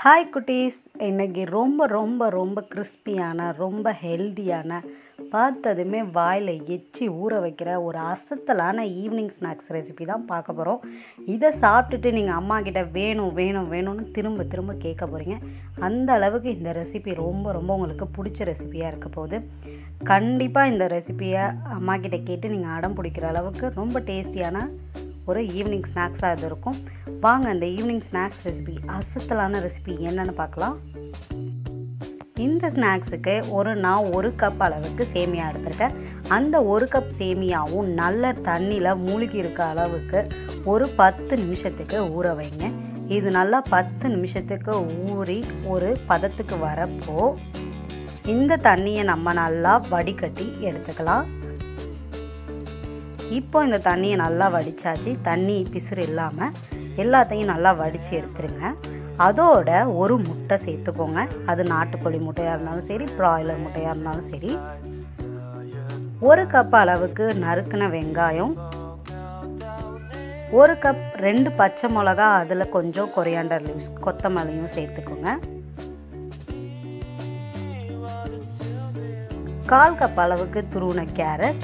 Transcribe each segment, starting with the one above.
Hi குட்டீஸ், இன்றைக்கி ரொம்ப கிறிஸ்பியான ரொம்ப ஹெல்த்தியான பார்த்ததுமே வாயில் எச்சி ஊற வைக்கிற ஒரு அசத்தலான ஈவினிங் ஸ்நாக்ஸ் ரெசிபி தான் பார்க்க போகிறோம். இதை சாப்பிட்டுட்டு நீங்கள் அம்மா கிட்ட வேணும்னு திரும்ப கேட்க போகிறீங்க. அந்த அளவுக்கு இந்த ரெசிபி ரொம்ப உங்களுக்கு பிடிச்ச ரெசிபியாக இருக்க போகுது. கண்டிப்பாக இந்த ரெசிபியை அம்மா கிட்ட கேட்டு நீங்கள் அடம் பிடிக்கிற அளவுக்கு ரொம்ப டேஸ்டியான ஒரு ஈவினிங் ஸ்நாக்ஸாக இது இருக்கும். வாங்க அந்த ஈவினிங் ஸ்நாக்ஸ் ரெசிபி, அசத்தலான ரெசிபி என்னென்னு பார்க்கலாம். இந்த ஸ்நாக்ஸுக்கு நான் 1 கப் அளவுக்கு சேமியா எடுத்திருக்கேன். அந்த 1 கப் சேமியாவும் நல்ல தண்ணியில் மூழ்கி இருக்க அளவுக்கு ஒரு 10 நிமிஷத்துக்கு ஊற வைங்க. இது நல்லா 10 நிமிஷத்துக்கு ஊறி ஒரு பதத்துக்கு வரப்போ இந்த தண்ணியை நம்ம நல்லா வடிகட்டி எடுத்துக்கலாம். இப்போ இந்த தண்ணியை நல்லா வடித்தாச்சு. தண்ணி பிசுறு இல்லாமல் எல்லாத்தையும் நல்லா வடித்து எடுத்துருங்க. அதோட ஒரு முட்டை சேர்த்துக்கோங்க. அது நாட்டுக்கோழி முட்டையாக இருந்தாலும் சரி, பிராய்லர் முட்டையாக இருந்தாலும் சரி. 1 கப் அளவுக்கு நறுக்கின வெங்காயம், 1 கப் 2 பச்சை மிளகா, அதில் கொஞ்சம் கொரியாண்டர் லீவ்ஸ் கொத்தமல்லியும் சேர்த்துக்கோங்க. 1/4 கப் அளவுக்கு துருவின கேரட்,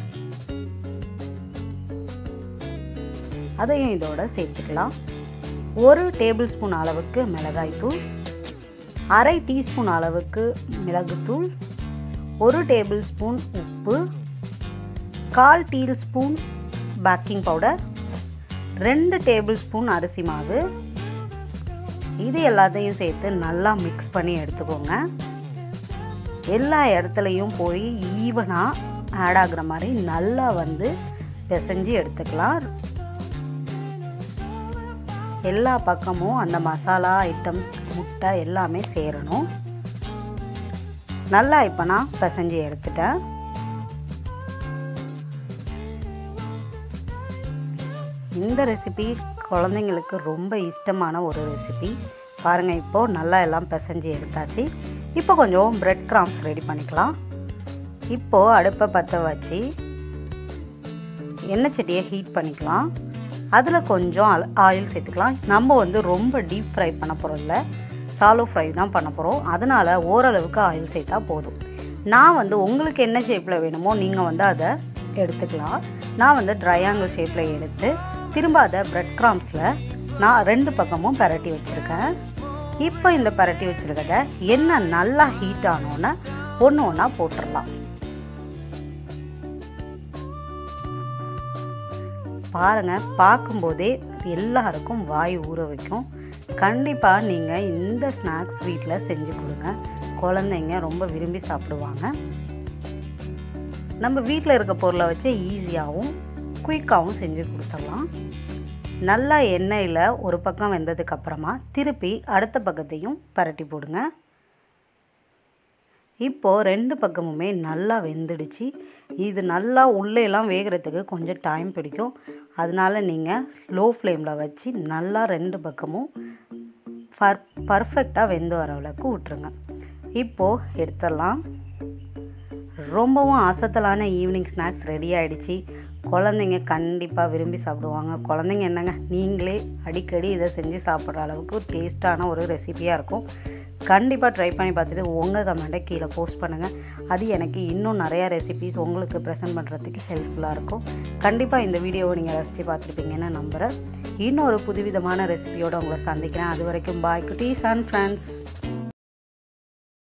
அதையும் இதோட சேர்த்துக்கலாம். 1 டேபிள் ஸ்பூன் அளவுக்கு மிளகாய்த்தூள், 1/2 டீஸ்பூன் அளவுக்கு மிளகுத்தூள், 1 டேபிள் ஸ்பூன் உப்பு, 1/4 teaspoon baking powder, 2 table spoon அரிசி மாவு. இது எல்லாத்தையும் சேர்த்து நல்லா மிக்ஸ் பண்ணி எடுத்துக்கோங்க. எல்லா இடத்துலையும் போய் ஈவனாக ஆட் ஆகுற மாதிரி நல்லா பிசைஞ்சு எடுத்துக்கலாம். எல்லா பக்கமும் அந்த மசாலா ஐட்டம்ஸ், முட்டை எல்லாமே சேரணும். நல்லா இப்போ நான் பிசைஞ்சு எடுத்துட்டேன். இந்த ரெசிபி குழந்தைங்களுக்கு ரொம்ப இஷ்டமான ஒரு ரெசிபி. பாருங்கள், இப்போது நல்லா எல்லாம் பிசைஞ்சு எடுத்தாச்சு. இப்போ கொஞ்சம் பிரெட் கிராம்ஸ் ரெடி பண்ணிக்கலாம். இப்போது அடுப்பை பற்ற வச்சு எண்ணெய் சட்டியை ஹீட் பண்ணிக்கலாம். அதில் கொஞ்சம் ஆயில் சேர்த்துக்கலாம். நம்ம ரொம்ப டீப் ஃப்ரை பண்ண போகிறோம் இல்லை, சாலோ ஃப்ரை தான் பண்ண போகிறோம். அதனால் ஓரளவுக்கு ஆயில் சேர்த்தா போதும். நான் உங்களுக்கு என்ன ஷேப்பில் வேணுமோ நீங்கள் அதை எடுத்துக்கலாம். நான் ட்ரையாங்கிள் ஷேப்பில் எடுத்து திரும்ப அதை பிரெட் கிராம்ஸில் நான் 2 பக்கமும் பரட்டி வச்சுருக்கேன். இப்போ இந்த பரட்டி வச்சுருக்கத எண்ணெய் நல்லா ஹீட் ஆனோன்னே ஒன்றா போட்டுடலாம். பாருங்கள், பார்க்கும்போதே எல்லாருக்கும் வாய் ஊற வைக்கும். கண்டிப்பாக நீங்கள் இந்த ஸ்நாக்ஸ் வீட்டில் செஞ்சு கொடுங்க. குழந்தைங்க ரொம்ப விரும்பி சாப்பிடுவாங்க. நம்ம வீட்டில் இருக்க பொருளை வச்சு ஈஸியாகவும் குயிக்காகவும் செஞ்சு கொடுத்துடலாம். நல்லா எண்ணெயில் ஒரு பக்கம் வெந்ததுக்கப்புறமா திருப்பி அடுத்த பக்கத்தையும் பரட்டி போடுங்க. இப்போது 2 பக்கமுமே நல்லா வெந்துடுச்சு. இது நல்லா உள்ளேலாம் வேகிறதுக்கு கொஞ்சம் டைம் பிடிக்கும். அதனால் நீங்கள் ஸ்லோ ஃப்ளேமில் வச்சு நல்லா 2 பக்கமும் பர்ஃபெக்டாக வெந்து வர அளவுக்கு விட்டுருங்க. இப்போது எடுத்துடலாம். ரொம்பவும் அசத்தலான ஈவினிங் ஸ்நாக்ஸ் ரெடி ஆகிடுச்சு. குழந்தைங்க கண்டிப்பாக விரும்பி சாப்பிடுவாங்க. குழந்தைங்க என்னங்க, நீங்களே அடிக்கடி இதை செஞ்சு சாப்பிட்ற அளவுக்கு டேஸ்ட்டான ஒரு ரெசிபியாக இருக்கும். கண்டிப்பாக ட்ரை பண்ணி பார்த்துட்டு உங்கள் கமெண்ட்டை கீழே போஸ்ட் பண்ணுங்கள். அது எனக்கு இன்னும் நிறையா ரெசிபிஸ் உங்களுக்கு ப்ரெசென்ட் பண்ணுறதுக்கு ஹெல்ப்ஃபுல்லாக இருக்கும். கண்டிப்பாக இந்த வீடியோவை நீங்கள் ரசித்து பார்த்துருப்பீங்கன்னு நம்புகிறேன். இன்னொரு புதுவிதமான ரெசிபியோடு உங்களை சந்திக்கிறேன். அது வரைக்கும் பாய் குட்டீஸ் அண்ட் ஃப்ரெண்ட்ஸ்.